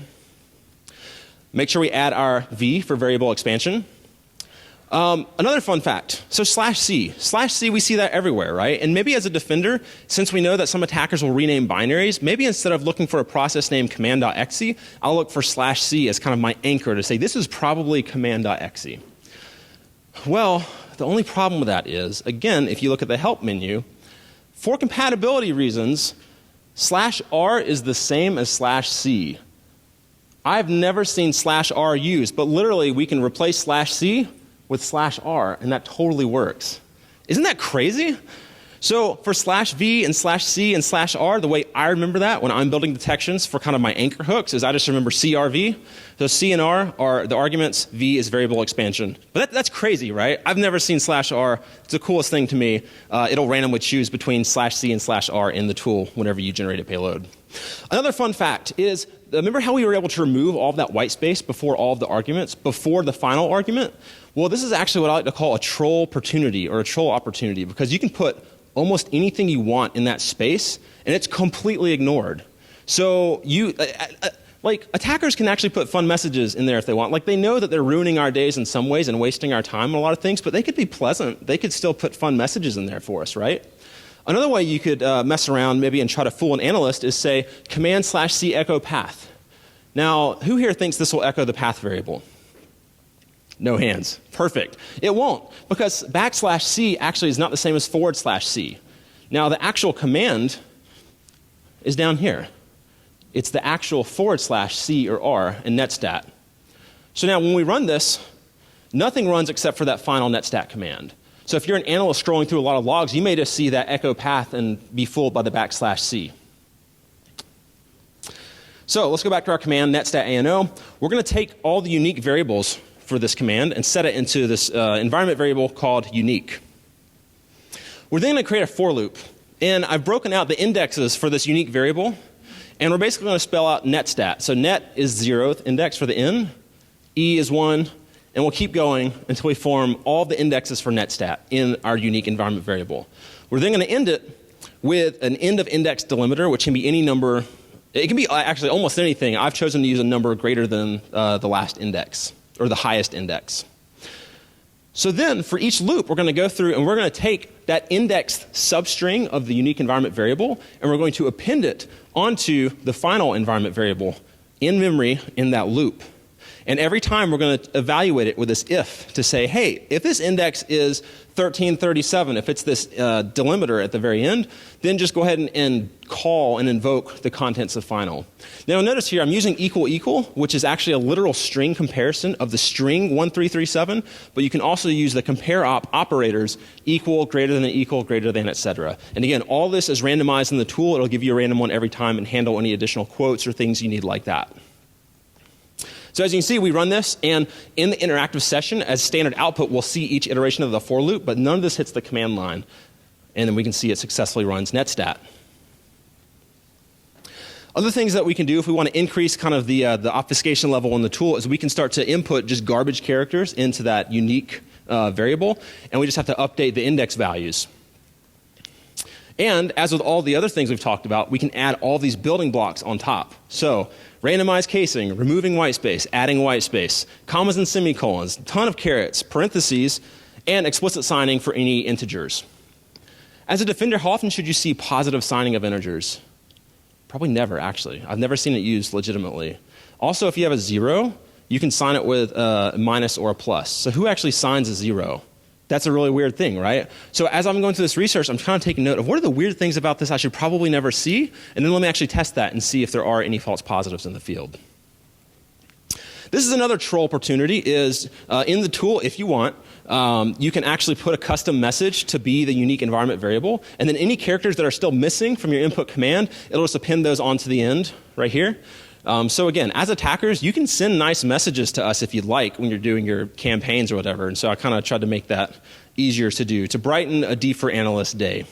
Make sure we add our v for variable expansion. Another fun fact, so /c. /c, we see that everywhere, right? And maybe as a defender, since we know that some attackers will rename binaries, maybe instead of looking for a process name command.exe, I'll look for /c as kind of my anchor to say this is probably command.exe. Well, the only problem with that is, again, if you look at the help menu, for compatibility reasons, /r is the same as /c. I've never seen /r used, but literally we can replace /c with /r, and that totally works. Isn't that crazy? So for /v and /c and /r, the way I remember that when I'm building detections for kind of my anchor hooks is I just remember CRV. So C and R are the arguments, V is variable expansion. But that's crazy, right? I've never seen /r. It's the coolest thing to me. It'll randomly choose between /c and /r in the tool whenever you generate a payload. Another fun fact is, remember how we were able to remove all of that white space before all of the arguments, before the final argument? Well, this is actually what I like to call a troll opportunity or a troll opportunity, because you can put almost anything you want in that space and it's completely ignored. So like attackers can actually put fun messages in there if they want. Like they know that they're ruining our days in some ways and wasting our time on a lot of things, but they could be pleasant. They could still put fun messages in there for us, right? Another way you could mess around maybe and try to fool an analyst is say command/c echo path. Now, who here thinks this will echo the path variable? No hands. Perfect. It won't, because \c actually is not the same as /c. Now, the actual command is down here. It's the actual /c or r in netstat. So now when we run this, nothing runs except for that final netstat command. So if you're an analyst scrolling through a lot of logs, you may just see that echo path and be fooled by the \c. So let's go back to our command netstat ANO. We're going to take all the unique variables for this command and set it into this environment variable called unique. We're then going to create a for loop. And I've broken out the indexes for this unique variable. And we're basically going to spell out netstat. So net is 0th index for the n, e is 1, and we'll keep going until we form all the indexes for netstat in our unique environment variable. We're then going to end it with an end of index delimiter, which can be any number. It can be actually almost anything. I've chosen to use a number greater than the last index, or the highest index. So then, for each loop, we're going to go through and we're going to take that indexed substring of the unique environment variable, and we're going to append it onto the final environment variable in memory in that loop. And every time we're going to evaluate it with this if to say, hey, if this index is 1337, if it's this delimiter at the very end, then just go ahead and call and invoke the contents of final. Now notice here I'm using equal, which is actually a literal string comparison of the string 1337, but you can also use the compare operators equal, greater than, etc. And again, all this is randomized in the tool. It'll give you a random one every time and handle any additional quotes or things you need like that. So as you can see, we run this, and in the interactive session, as standard output, we'll see each iteration of the for loop, but none of this hits the command line. And then we can see it successfully runs netstat. Other things that we can do if we want to increase kind of the obfuscation level in the tool is we can start to input just garbage characters into that unique variable, and we just have to update the index values. And as with all the other things we've talked about, we can add all these building blocks on top. So randomized casing, removing white space, adding white space, commas and semicolons, a ton of carets, parentheses, and explicit signing for any integers. As a defender, how often should you see positive signing of integers? Probably never, actually. I've never seen it used legitimately. Also, if you have a 0, you can sign it with a minus or a plus. So who actually signs a 0? That's a really weird thing, right? So as I'm going through this research, I'm kind of taking note of what are the weird things about this I should probably never see, and then let me actually test that and see if there are any false positives in the field. This is another troll opportunity is in the tool, if you want, you can actually put a custom message to be the unique environment variable, and then any characters that are still missing from your input command, it'll just append those onto the end right here. So again, as attackers, you can send nice messages to us if you'd like when you're doing your campaigns or whatever, and so I kind of tried to make that easier to do, to brighten a Deepler analyst day.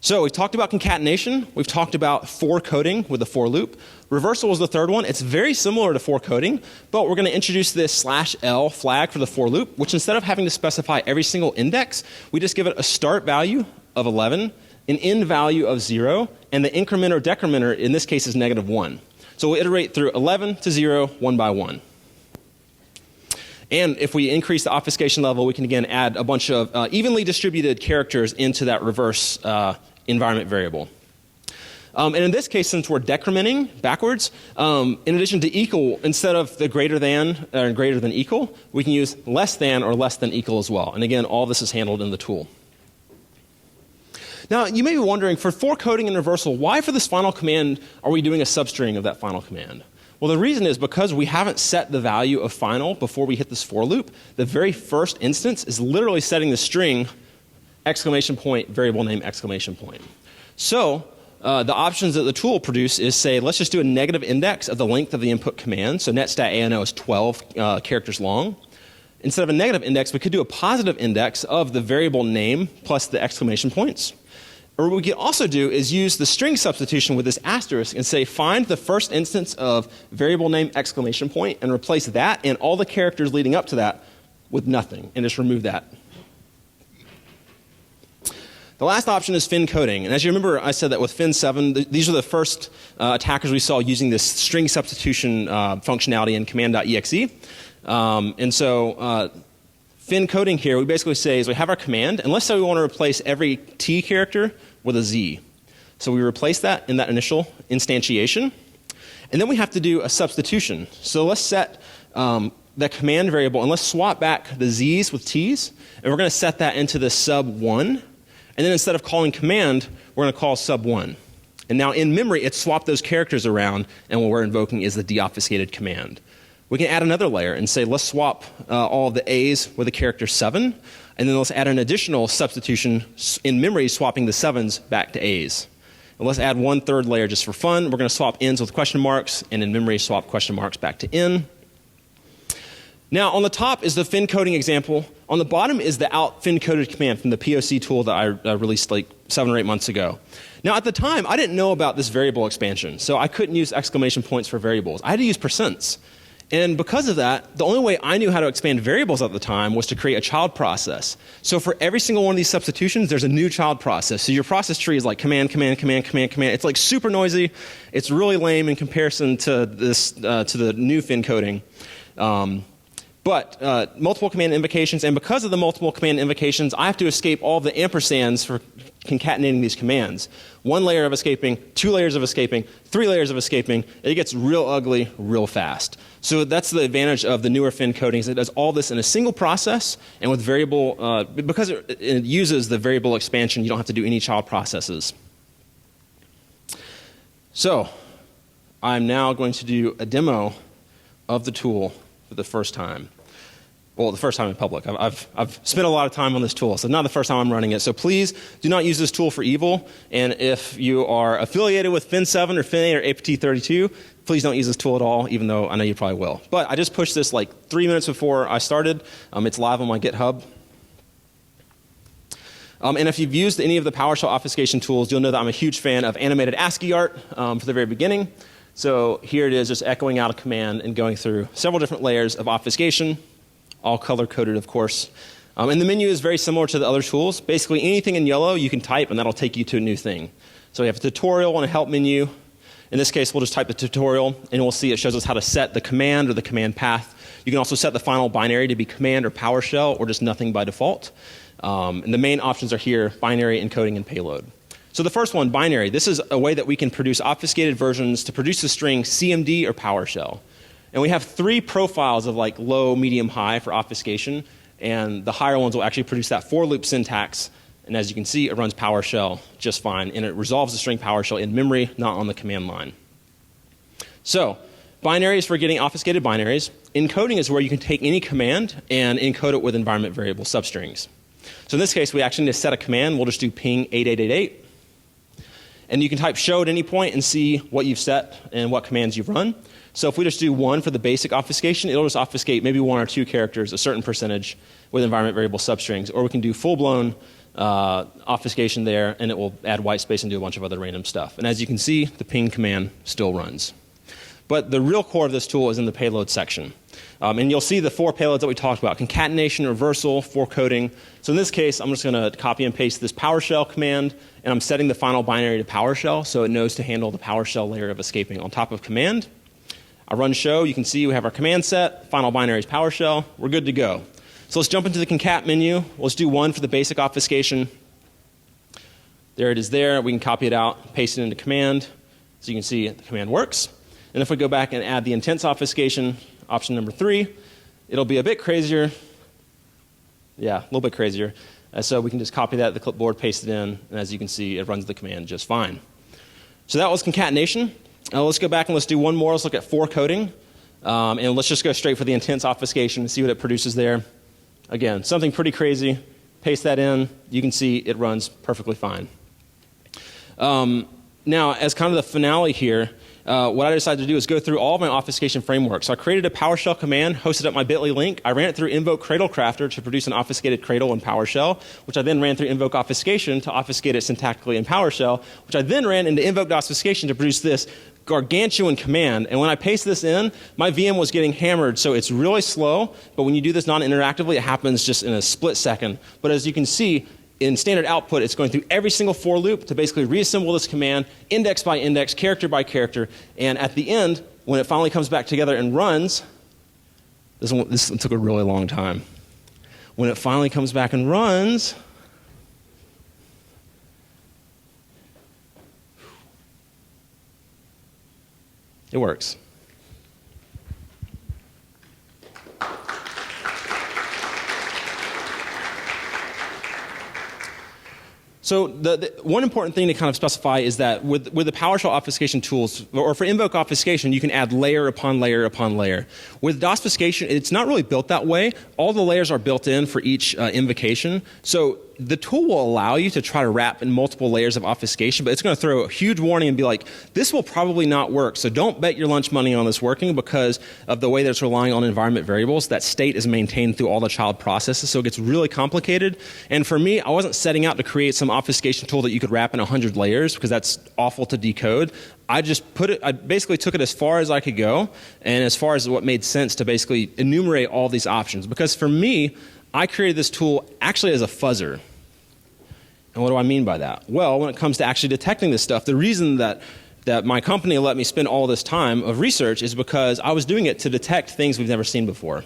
So we've talked about concatenation, we've talked about FORcoding with the for loop. Reversal was the third one. It's very similar to FORcoding, but we're going to introduce this /L flag for the for loop, which instead of having to specify every single index, we just give it a start value of 11, an end value of 0, and the increment or decrementer in this case is -1. So we'll iterate through 11 to 0, one by one. And if we increase the obfuscation level, we can again add a bunch of evenly distributed characters into that reverse environment variable. And in this case, since we're decrementing backwards, in addition to equal, instead of the greater than or greater than equal, we can use less than or less than equal as well. And again, all this is handled in the tool. Now, you may be wondering, for FORcoding and reversal, why for this final command are we doing a substring of that final command? Well, the reason is because we haven't set the value of final before we hit this for loop. The very first instance is literally setting the string exclamation point, variable name exclamation point. So the options that the tool produce is say, let's just do a negative index of the length of the input command. So netstat-ANO is 12 characters long. Instead of a negative index, we could do a positive index of the variable name plus the exclamation points. Or what we could also do is use the string substitution with this asterisk and say find the first instance of variable name exclamation point and replace that and all the characters leading up to that with nothing and just remove that. The last option is FINcoding. And as you remember, I said that with Fin 7, these are the first attackers we saw using this string substitution functionality in command.exe. And so FINcoding here, we basically say is we have our command, and let's say we want to replace every T character with a Z. So we replace that in that initial instantiation. And then we have to do a substitution. So let's set that command variable, and let's swap back the Z's with T's, and we're going to set that into the sub1. And then instead of calling command, we're going to call sub1. And now in memory, it's swapped those characters around, and what we're invoking is the deobfuscated command. We can add another layer and say, let's swap all of the A's with the character 7, and then let's add an additional substitution in memory, swapping the 7s back to A's. And let's add one third layer just for fun. We're going to swap N's with question marks, and in memory, swap question marks back to N. Now, on the top is the FINcoding example. On the bottom is the out FINcoded command from the POC tool that I released like 7 or 8 months ago. Now, at the time, I didn't know about this variable expansion, so I couldn't use exclamation points for variables. I had to use percents. And because of that, the only way I knew how to expand variables at the time was to create a child process. So for every single one of these substitutions, there's a new child process. So your process tree is like command, command, command, command, command. It's like super noisy. It's really lame in comparison to this to the new FINcoding. But multiple command invocations, and because of the multiple command invocations, I have to escape all the ampersands for concatenating these commands. 1 layer of escaping, 2 layers of escaping, 3 layers of escaping. It gets real ugly real fast. So that's the advantage of the newer FINcoding. It does all this in a single process, and with variable, because it uses the variable expansion, you don't have to do any child processes. So I'm now going to do a demo of the tool for the first time. Well, the first time in public. I've spent a lot of time on this tool, so not the first time I'm running it. So please do not use this tool for evil. And if you are affiliated with Fin 7 or Fin 8 or APT 32, please don't use this tool at all, even though I know you probably will. But I just pushed this like 3 minutes before I started. It's live on my GitHub. And if you've used any of the PowerShell obfuscation tools, you'll know that I'm a huge fan of animated ASCII art for the very beginning. So here it is, just echoing out a command and going through several different layers of obfuscation, all color-coded, of course. And the menu is very similar to the other tools. Basically, anything in yellow you can type, and that'll take you to a new thing. So we have a tutorial and a help menu. In this case, we'll just type the tutorial, and we'll see it shows us how to set the command or the command path. You can also set the final binary to be command or PowerShell, or just nothing by default. And the main options are here, binary, encoding, and payload. So the first one, binary. This is a way that we can produce obfuscated versions to produce the string CMD or PowerShell. And we have 3 profiles of like low, medium, high for obfuscation. And the higher ones will actually produce that for loop syntax. And as you can see, it runs PowerShell just fine. And it resolves the string PowerShell in memory, not on the command line. So binaries for getting obfuscated binaries. Encoding is where you can take any command and encode it with environment variable substrings. So in this case, we actually need to set a command. We'll just do ping 8888. And you can type show at any point and see what you've set and what commands you've run. So if we just do 1 for the basic obfuscation, it'll just obfuscate maybe 1 or 2 characters, a certain percentage with environment variable substrings. Or we can do full-blown obfuscation there, and it will add white space and do a bunch of other random stuff. And as you can see, the ping command still runs. But the real core of this tool is in the payload section. And you'll see the 4 payloads that we talked about: concatenation, reversal, FORcoding. So in this case, I'm just going to copy and paste this PowerShell command, and I'm setting the final binary to PowerShell so it knows to handle the PowerShell layer of escaping on top of command. I run show. You can see we have our command set, final binary is PowerShell. We're good to go. So let's jump into the concat menu. Let's do 1 for the basic obfuscation. There it is there. We can copy it out, paste it into command. So you can see the command works. And if we go back and add the intense obfuscation, option number 3, it'll be a bit crazier. Yeah, a little bit crazier. So we can just copy that to the clipboard, paste it in, and as you can see, it runs the command just fine. So that was concatenation. Let's go back and let's do 1 more. Let's look at FORcoding. And let's just go straight for the intense obfuscation and see what it produces there. Again, something pretty crazy. Paste that in. You can see it runs perfectly fine. Now, as kind of the finale here, what I decided to do is go through all of my obfuscation frameworks. So I created a PowerShell command, hosted up my bit.ly link. I ran it through Invoke-CradleCrafter to produce an obfuscated Cradle in PowerShell, which I then ran through Invoke-Obfuscation to obfuscate it syntactically in PowerShell, which I then ran into Invoke-DOSfuscation to produce this gargantuan command. And when I paste this in, my VM was getting hammered, so it's really slow. But when you do this non-interactively, it happens just in a split second. But as you can see, in standard output, it's going through every single for loop to basically reassemble this command, index by index, character by character. And at the end, when it finally comes back together and runs, this took a really long time. When it finally comes back and runs, it works. So the one important thing to kind of specify is that with the PowerShell obfuscation tools, or for Invoke-Obfuscation, you can add layer upon layer upon layer. With DOSfuscation, it's not really built that way. All the layers are built in for each invocation. So the tool will allow you to try to wrap in multiple layers of obfuscation, but it's going to throw a huge warning and be like, this will probably not work. So don't bet your lunch money on this working because of the way that it's relying on environment variables. That state is maintained through all the child processes, so it gets really complicated. And for me, I wasn't setting out to create some obfuscation tool that you could wrap in 100 layers because that's awful to decode. I basically took it as far as I could go and as far as what made sense to basically enumerate all these options. Because for me, I created this tool actually as a fuzzer. And what do I mean by that? Well, when it comes to actually detecting this stuff, the reason that my company let me spend all this time of research is because I was doing it to detect things we've never seen before.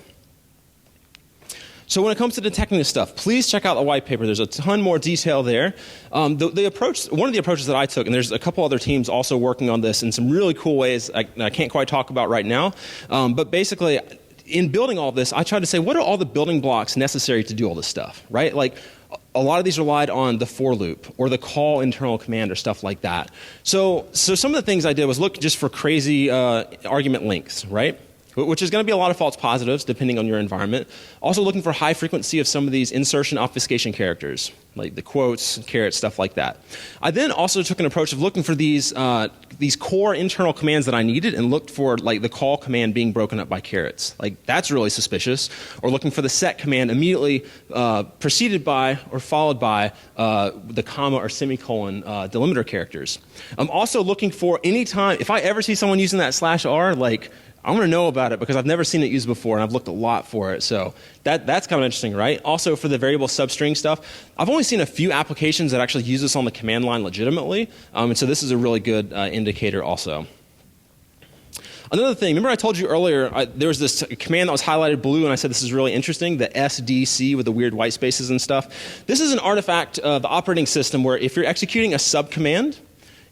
So when it comes to detecting this stuff, please check out the white paper. There's a ton more detail there. The approach, one of the approaches that I took, and there's a couple other teams also working on this in some really cool ways I can't quite talk about right now, but basically, in building all this, I tried to say, what are all the building blocks necessary to do all this stuff, right? Like, a lot of these relied on the for loop or the call internal command or stuff like that. So some of the things I did was look just for crazy argument lengths, right? Which is going to be a lot of false positives depending on your environment. Also looking for high frequency of some of these insertion obfuscation characters, like the quotes, carets, stuff like that. I then also took an approach of looking for these core internal commands that I needed and looked for like the call command being broken up by carets. Like that's really suspicious. Or looking for the set command immediately preceded by or followed by the comma or semicolon delimiter characters. I'm also looking for any time, if I ever see someone using that /r, like I want to know about it because I've never seen it used before and I've looked a lot for it. So that's kind of interesting, right? Also for the variable substring stuff, I've only seen a few applications that actually use this on the command line legitimately. And so this is a really good indicator also. Another thing, remember I told you earlier there was this command that was highlighted blue and I said this is really interesting, the SDC with the weird white spaces and stuff. This is an artifact of the operating system where if you're executing a subcommand,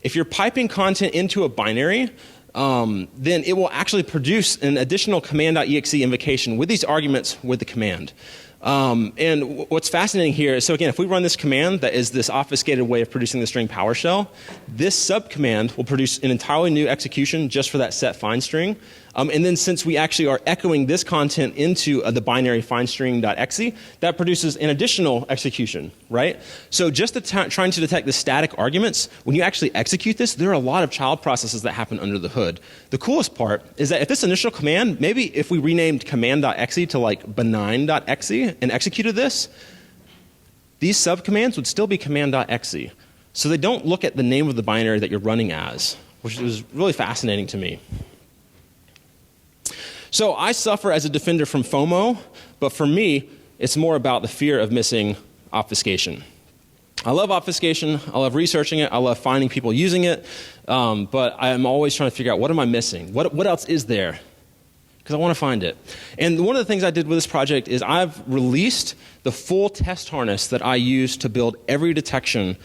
if you're piping content into a binary, then it will actually produce an additional command.exe invocation with these arguments with the command. And what's fascinating here is, so again, if we run this command that is this obfuscated way of producing the string PowerShell, this subcommand will produce an entirely new execution just for that set find string. And then since we actually are echoing this content into the binary findstring.exe, that produces an additional execution, right? So just trying to detect the static arguments, when you actually execute this, there are a lot of child processes that happen under the hood. The coolest part is that if this initial command, maybe if we renamed command.exe to like benign.exe and executed this, these subcommands would still be command.exe. So they don't look at the name of the binary that you're running as, which is really fascinating to me. So I suffer as a defender from FOMO, but for me, it's more about the fear of missing obfuscation. I love obfuscation. I love researching it. I love finding people using it. But I'm always trying to figure out, what am I missing? What else is there? Because I want to find it. And one of the things I did with this project is I've released the full test harness that I use to build every detection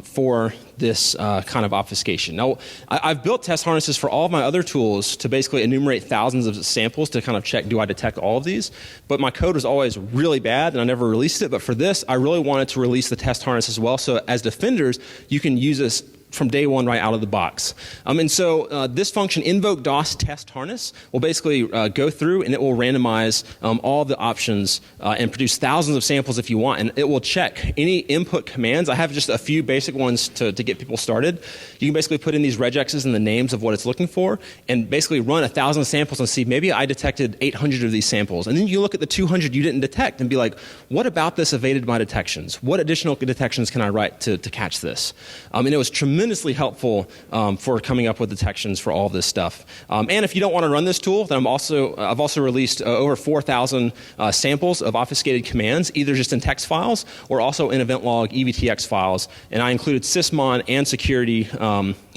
for this kind of obfuscation. Now, I've built test harnesses for all of my other tools to basically enumerate thousands of samples to kind of check, do I detect all of these? But my code was always really bad, and I never released it. But for this, I really wanted to release the test harness as well. So as defenders, you can use this from day one right out of the box. And so this function, Invoke-DOS test harness, will basically go through and it will randomize all the options and produce thousands of samples if you want, and it will check any input commands. I have just a few basic ones to get people started. You can basically put in these regexes and the names of what it's looking for and basically run 1,000 samples and see, maybe I detected 800 of these samples. And then you look at the 200 you didn't detect and be like, what about this evaded my detections? What additional detections can I write to catch this? And it was tremendously helpful for coming up with detections for all of this stuff. And if you don't want to run this tool, then I've also released over 4,000 samples of obfuscated commands, either just in text files or also in event log EVTX files. And I included sysmon and security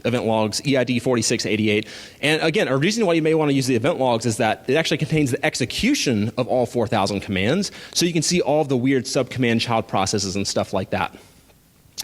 event logs, EID 4688. And again, a reason why you may want to use the event logs is that it actually contains the execution of all 4,000 commands, so you can see all of the weird subcommand child processes and stuff like that.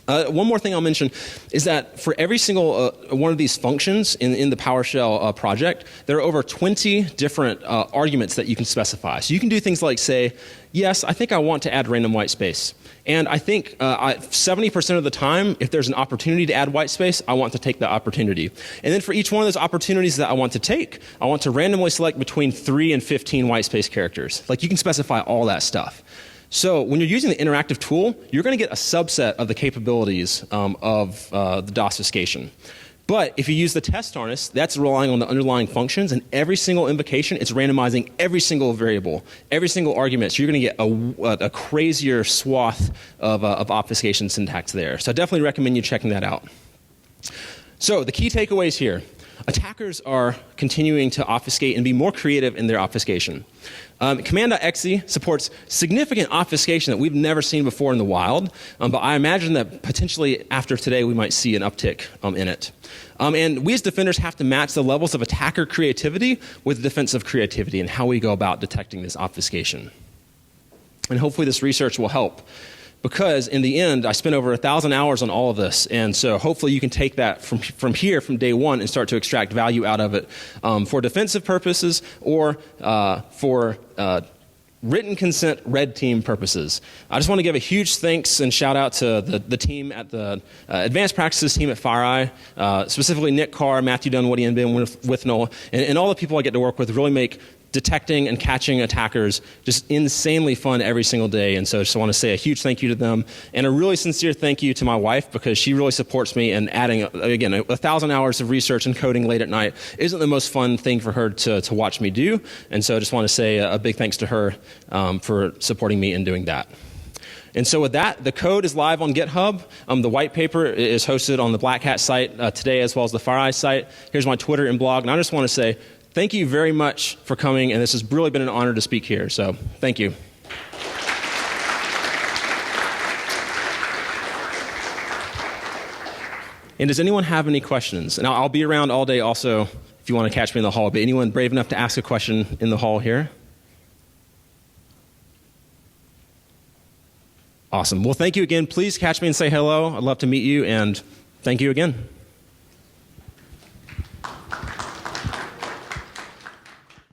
One more thing I'll mention is that for every single one of these functions in the PowerShell project, there are over 20 different arguments that you can specify. So you can do things like say, yes, I think I want to add random white space. And I think 70% of the time, if there's an opportunity to add white space, I want to take that opportunity. And then for each one of those opportunities that I want to take, I want to randomly select between 3 and 15 white space characters. Like, you can specify all that stuff. So when you're using the interactive tool, you're going to get a subset of the capabilities of the DOSfuscation. But if you use the test harness, that's relying on the underlying functions, and every single invocation, it's randomizing every single variable, every single argument. So you're going to get a crazier swath of obfuscation syntax there. So I definitely recommend you checking that out. So the key takeaways here. Attackers are continuing to obfuscate and be more creative in their obfuscation. Command.exe supports significant obfuscation that we've never seen before in the wild, but I imagine that potentially after today we might see an uptick in it. And we as defenders have to match the levels of attacker creativity with defensive creativity and how we go about detecting this obfuscation. And hopefully this research will help. Because in the end, I spent over 1,000 hours on all of this, and so hopefully you can take that from here, from day one, and start to extract value out of it for defensive purposes or for written consent red team purposes. I just want to give a huge thanks and shout out to the team at the advanced practices team at FireEye, specifically Nick Carr, Matthew Dunwoody, and Ben Withnell, and all the people I get to work with really make detecting and catching attackers just insanely fun every single day. And so I just want to say a huge thank you to them, and a really sincere thank you to my wife, because she really supports me in adding, again, 1,000 hours of research and coding late at night isn't the most fun thing for her to watch me do. And so I just want to say a big thanks to her for supporting me in doing that. And so with that, the code is live on GitHub. The white paper is hosted on the Black Hat site today, as well as the FireEye site. Here's my Twitter and blog. And I just want to say thank you very much for coming, and this has really been an honor to speak here. So thank you. And does anyone have any questions? And I'll be around all day also if you want to catch me in the hall. But anyone brave enough to ask a question in the hall here? Awesome. Well, thank you again. Please catch me and say hello. I'd love to meet you, and thank you again.